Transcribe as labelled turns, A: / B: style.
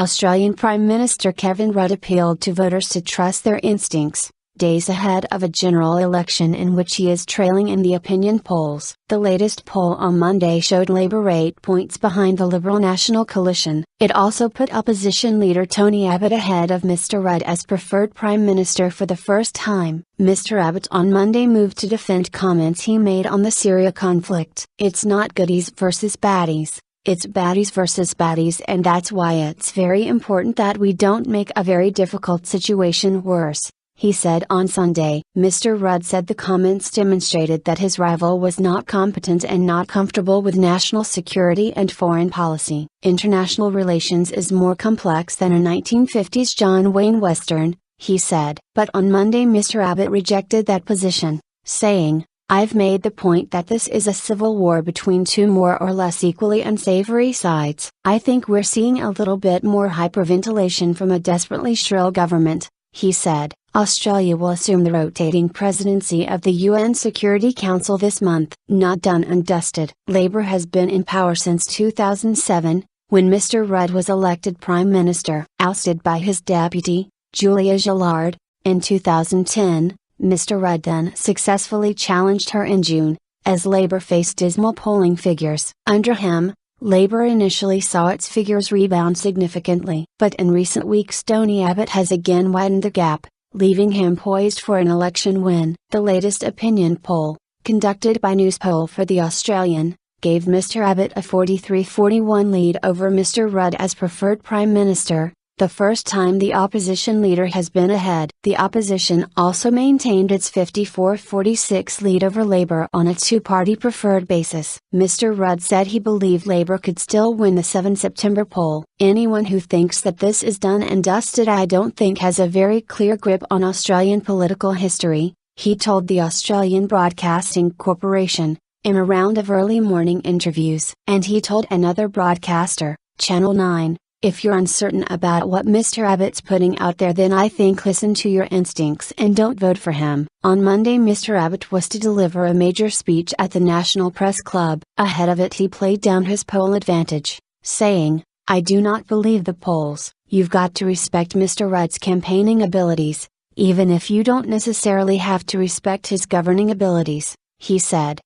A: Australian Prime Minister Kevin Rudd appealed to voters to trust their instincts, days ahead of a general election in which he is trailing in the opinion polls. The latest poll on Monday showed Labour 8 points behind the Liberal National Coalition. It also put opposition leader Tony Abbott ahead of Mr. Rudd as preferred Prime Minister for the first time. Mr. Abbott on Monday moved to defend comments he made on the Syria conflict. "It's not goodies versus baddies. It's baddies versus baddies, and that's why it's very important that we don't make a very difficult situation worse," he said on Sunday. Mr. Rudd said the comments demonstrated that his rival was not competent and not comfortable with national security and foreign policy. "International relations is more complex than a 1950s John Wayne Western," he said. But on Monday Mr. Abbott rejected that position, saying, "I've made the point that this is a civil war between two more or less equally unsavory sides. I think we're seeing a little bit more hyperventilation from a desperately shrill government," he said. Australia will assume the rotating presidency of the UN Security Council this month. Not done and dusted. Labour has been in power since 2007, when Mr. Rudd was elected Prime Minister. Ousted by his deputy, Julia Gillard, in 2010, Mr. Rudd then successfully challenged her in June, as Labour faced dismal polling figures. Under him, Labour initially saw its figures rebound significantly. But in recent weeks Tony Abbott has again widened the gap, leaving him poised for an election win. The latest opinion poll, conducted by Newspoll for The Australian, gave Mr. Abbott a 43-41 lead over Mr. Rudd as preferred Prime Minister, the first time the opposition leader has been ahead. The opposition also maintained its 54-46 lead over Labour on a two-party preferred basis. Mr. Rudd said he believed Labour could still win the 7 September poll. "Anyone who thinks that this is done and dusted I don't think has a very clear grip on Australian political history," he told the Australian Broadcasting Corporation, in a round of early morning interviews. And he told another broadcaster, Channel 9, "If you're uncertain about what Mr. Abbott's putting out there, then I think listen to your instincts and don't vote for him." On Monday Mr. Abbott was to deliver a major speech at the National Press Club. Ahead of it he played down his poll advantage, saying, "I do not believe the polls. You've got to respect Mr. Rudd's campaigning abilities, even if you don't necessarily have to respect his governing abilities," he said.